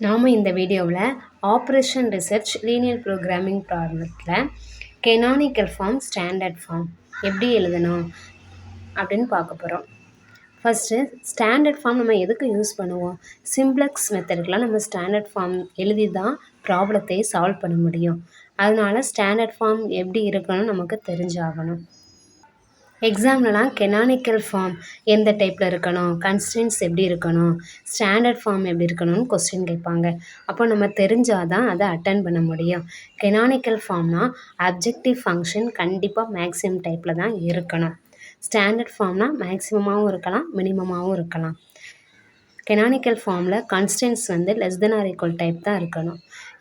நாம் இந்த வீடியோவில் ஆப்ரேஷன் ரிசர்ச் லீனியர் ப்ரோக்ராமிங் ப்ராப்ளத்தில் கெனானிக்கல் ஃபார்ம் ஸ்டாண்டர்ட் ஃபார்ம் எப்படி எழுதணும் அப்படின்னு பார்க்க போகிறோம். ஃபஸ்ட்டு ஸ்டாண்டர்ட் ஃபார்ம் நம்ம எதுக்கு யூஸ் பண்ணுவோம்? சிம்ப்ளெக்ஸ் மெத்தடுக்கெலாம் நம்ம ஸ்டாண்டர்ட் ஃபார்ம் எழுதி தான் ப்ராப்ளத்தை சால்வ் பண்ண முடியும். அதனால் ஸ்டாண்டர்ட் ஃபார்ம் எப்படி இருக்கணும்னு நமக்கு தெரிஞ்சாகணும். எக்ஸாம்லலாம் கெனானிக்கல் ஃபார்ம் எந்த டைப்பில் இருக்கணும், கன்ஸ்டன்ட்ஸ் எப்படி இருக்கணும், ஸ்டாண்டர்ட் ஃபார்ம் எப்படி இருக்கணும்னு கொஸ்டின் கேட்பாங்க. அப்போ நம்ம தெரிஞ்சால் தான் அதை அட்டன் பண்ண முடியும். கெனானிக்கல் ஃபார்ம்னால் அப்ஜெக்டிவ் ஃபங்க்ஷன் கண்டிப்பாக மேக்ஸிமம் டைப்பில் தான் இருக்கணும். ஸ்டாண்டர்ட் ஃபார்ம்னால் மேக்ஸிமமாகவும் இருக்கலாம், மினிமமாகவும் இருக்கலாம். கெனானிக்கல் ஃபார்மில் கான்ஸ்டன்ட்ஸ் வந்து less than or equal type தான் இருக்கணும்.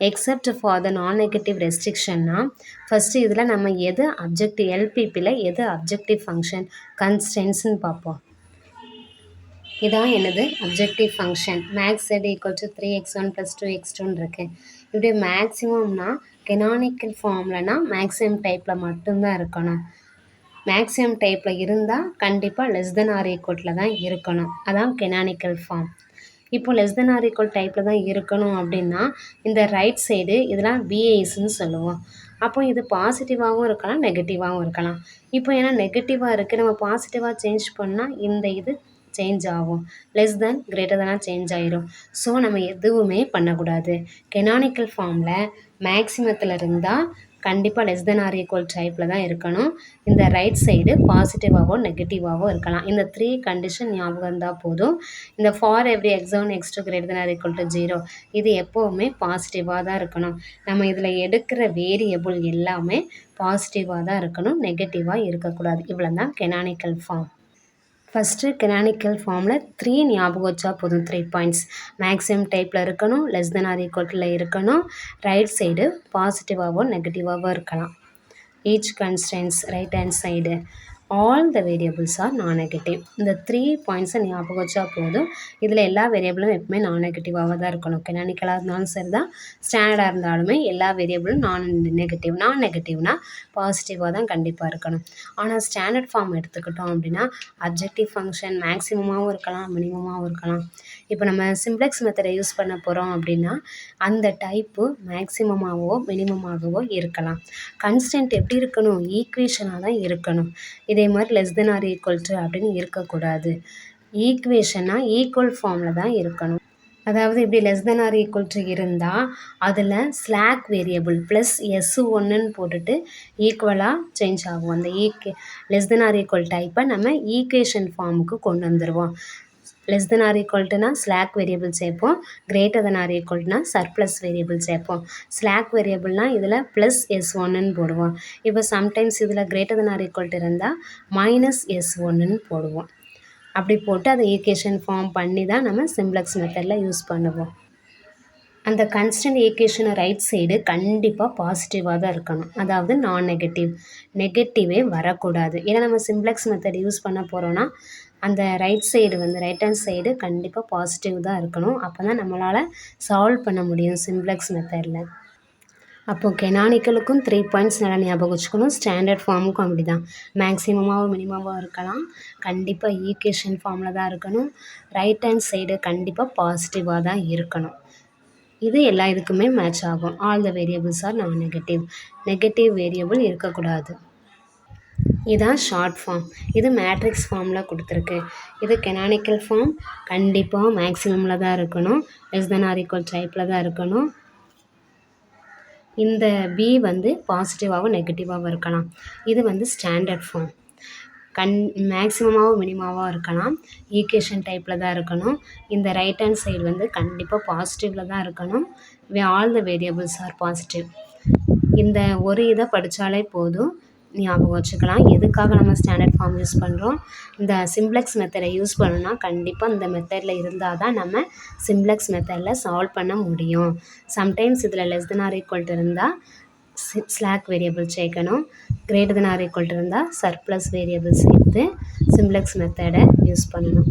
எக்ஸப்ட் ஃபார் த நான் நெகட்டிவ் ரெஸ்ட்ரிக்ஷன்னா ஃபஸ்ட்டு இதில் நம்ம எது அப்ஜெக்டிவ் எல்பிபியில் எது அப்ஜெக்டிவ் ஃபங்க்ஷன் கான்ஸ்டன்ட்ஸ்னு பார்ப்போம். இதான் என்னது objective function. Max z equal to 3x1 + 2x2 இருக்குது. இப்படி மேக்ஸிமம்னா கெனானிக்கல் ஃபார்ம்லனா மேக்ஸிமம் டைப்பில் மட்டும்தான் இருக்கணும். மேக்ஸிமம் டைப்பில் இருந்தால் கண்டிப்பாக லெஸ் தென் ஆர் ஈக்குவலில் தான் இருக்கணும். அதான் கெனானிக்கல் ஃபார்ம். இப்போ லெஸ் தென் ஆர் ஈக்குவல் டைப்பில் தான் இருக்கணும் அப்படின்னா இந்த ரைட் சைடு இதெல்லாம் பிஏஎஸ்ன்னு சொல்லுவோம். அப்போ இது பாசிட்டிவாகவும் இருக்கலாம், நெகட்டிவாகவும் இருக்கலாம். இப்போ ஏன்னா நெகட்டிவாக இருக்குது, நம்ம பாசிட்டிவாக சேஞ்ச் பண்ணால் இந்த இது சேஞ்ச் ஆகும். லெஸ் தென் கிரேட்டர் தானாக சேஞ்ச் ஆகிரும். ஸோ நம்ம எதுவுமே பண்ணக்கூடாது. கெனானிக்கல் ஃபார்மில் மேக்ஸிமத்தில் இருந்தால் கண்டிப்பாக லெஸ் தென் ஆர் ஈக்குவல் டைப்பில் தான் இருக்கணும். இந்த ரைட் சைடு பாசிட்டிவாகவோ நெகட்டிவாகவோ இருக்கலாம். இந்த 3 கண்டிஷன் ஞாபகம் இருந்தால் போதும். இந்த for every x1 x2 greater than or equal to 0 இது எப்போவுமே பாசிட்டிவாக தான் இருக்கணும். நம்ம இதில் எடுக்கிற வேரியபிள் எல்லாமே பாசிட்டிவாக தான் இருக்கணும், நெகட்டிவாக இருக்கக்கூடாது. இவ்வளோ தான் கெனானிக்கல் ஃபார்ம். ஃபஸ்ட்டு கெனானிக்கல் ஃபார்மில் 3 ஞாபகம் வச்சா போதும். 3 பாயிண்ட்ஸ். மேக்ஸிமம் டைப்பில் இருக்கணும், லெஸ் தென் ஆர் ஈக்குவலில் இருக்கணும், ரைட் சைடு பாசிட்டிவாகவோ நெகட்டிவாகவோ இருக்கலாம். Each constants right hand side all the variables are non negative. இந்த 3 பாயிண்ட்ஸை ஞாபகம் வச்சா போதும். இதில் எல்லா வேரியபிளும் எப்பவுமே நான் நெகட்டிவாக தான் இருக்கணும். கெனானிக்கலாக இருந்தாலும் சரி தான், ஸ்டாண்டர்டாக இருந்தாலுமே எல்லா வேரியபிளும் நான் நெகட்டிவ். நான் நெகட்டிவ்னால் பாசிட்டிவாக தான் கண்டிப்பாக இருக்கணும். ஆனால் ஸ்டாண்டர்ட் ஃபார்ம் எடுத்துக்கிட்டோம் அப்படின்னா அப்ஜெக்டிவ் ஃபங்க்ஷன் மேக்ஸிமமாகவும் இருக்கலாம், மினிமமாகவும் இருக்கலாம். இப்போ நம்ம சிம்ப்ளெக்ஸ் மெத்தடை யூஸ் பண்ண போகிறோம் அப்படின்னா அந்த டைப்பு மேக்ஸிமமாகவோ மினிமமாகவோ இருக்கலாம். கன்ஸ்டன்ட் எப்படி இருக்கணும்? ஈக்குவேஷனாக தான் இருக்கணும். இதே மாதிரி less than or equal to அப்படின்னு இருக்கக்கூடாது. ஈக்குவேஷனாக ஈக்குவல் ஃபார்மில் தான் இருக்கணும். அதாவது இப்படி less than or equal to இருந்தால் அதில் ஸ்லாக் வேரியபிள் ப்ளஸ் S1ன்னு போட்டுட்டு ஈக்குவலாக சேஞ்ச் ஆகும். அந்த லெஸ் தென் ஆர் ஈக்குவல் டைப்பை நம்ம ஈக்குவேஷன் ஃபார்முக்கு கொண்டு வந்துடுவோம். லெஸ் தென் ஆர் ஈக்குவல்ட்டுனா ஸ்லாக் வேரியபிள் சேர்ப்போம், கிரேட்டர் தென் ஆர் ஈக்குவல்ட்டுனா சர்ப்ளஸ் வேரியபிள் சேர்ப்போம். ஸ்லாக் வேரியபிள்னால் இதில் ப்ளஸ் S1ன்னு போடுவோம். இப்போ சம்டைம்ஸ் இதில் கிரேட்டர் தென் ஆர் ஈக்குவல்ட்டு இருந்தால் -S1ன்னு போடுவோம். அப்படி போட்டு அதை ஈக்குவேஷன் ஃபார்ம் பண்ணி தான் நம்ம சிம்ப்ளெக்ஸ் மெத்தடில் யூஸ் பண்ணுவோம். அந்த கன்ஸ்டன்ட் ஈக்குவேஷனை ரைட் சைடு கண்டிப்பாக பாசிட்டிவாக தான் இருக்கணும். அதாவது நான் நெகட்டிவே வரக்கூடாது. ஏன்னா நம்ம சிம்ப்ளெக்ஸ் மெத்தட் யூஸ் பண்ண போகிறோன்னா அந்த ரைட் சைடு வந்து ரைட் ஹேண்ட் சைடு கண்டிப்பாக பாசிட்டிவ் தான் இருக்கணும். அப்போ தான் நம்மளால் சால்வ் பண்ண முடியும் சிம்ப்ளெக்ஸ் மெத்தடில். அப்போது கெனானிக்கலுக்கும் 3 பாயிண்ட்ஸ் நல்லா ஞாபகம் வச்சுக்கணும். ஸ்டாண்டர்ட் ஃபார்முக்கும் அப்படி தான். மேக்ஸிமமாகவும் மினிமமாகவும் இருக்கலாம், கண்டிப்பாக ஈக்குவேஷன் ஃபார்மில் தான் இருக்கணும், ரைட் ஹேண்ட் சைடு கண்டிப்பாக பாசிட்டிவாக தான் இருக்கணும். இது எல்லா இதுக்குமே மேட்ச் ஆகும். All the variables are non negative variable இருக்கக்கூடாது. இதுதான் ஷார்ட் ஃபார்ம். இது மேட்ரிக்ஸ் ஃபார்மில் கொடுத்துருக்கு. இது கெனானிக்கல் ஃபார்ம் கண்டிப்பாக மேக்ஸிமமில் தான் இருக்கணும், லெஸ் தென் ஆர் ஈக்குவல் டைப்பில் தான் இருக்கணும். இந்த பி வந்து பாசிட்டிவாகவும் நெகட்டிவாகவும் இருக்கலாம். இது வந்து ஸ்டாண்டர்ட் ஃபார்ம். மேக்ஸிமமாகவும் மினிமமாகவும் இருக்கலாம், ஈக்குவேஷன் டைப்பில் தான் இருக்கணும். இந்த ரைட் ஹேண்ட் சைடு வந்து கண்டிப்பாக பாசிட்டிவில் தான் இருக்கணும். All the variables are positive. இந்த ஒரு இதை படித்தாலே போதும், ஞாபகம் வச்சுக்கலாம். எதுக்காக நம்ம ஸ்டாண்டர்ட் ஃபார்ம் யூஸ் பண்ணுறோம்? இந்த சிம்ப்ளெக்ஸ் மெத்தடை யூஸ் பண்ணணும்னா கண்டிப்பாக இந்த மெத்தடில் இருந்தால் தான் நம்ம சிம்ப்ளெக்ஸ் மெத்தடில் சால்வ் பண்ண முடியும். சம்டைம்ஸ் இதில் less than or equal to இருந்தால் ஸ்லாக் வேரியபிள் சேர்க்கணும், greater than or equal to இருந்தால் சர்ப்ளஸ் வேரியபிள் சேர்த்து சிம்ப்ளெக்ஸ் மெத்தடை யூஸ் பண்ணணும்.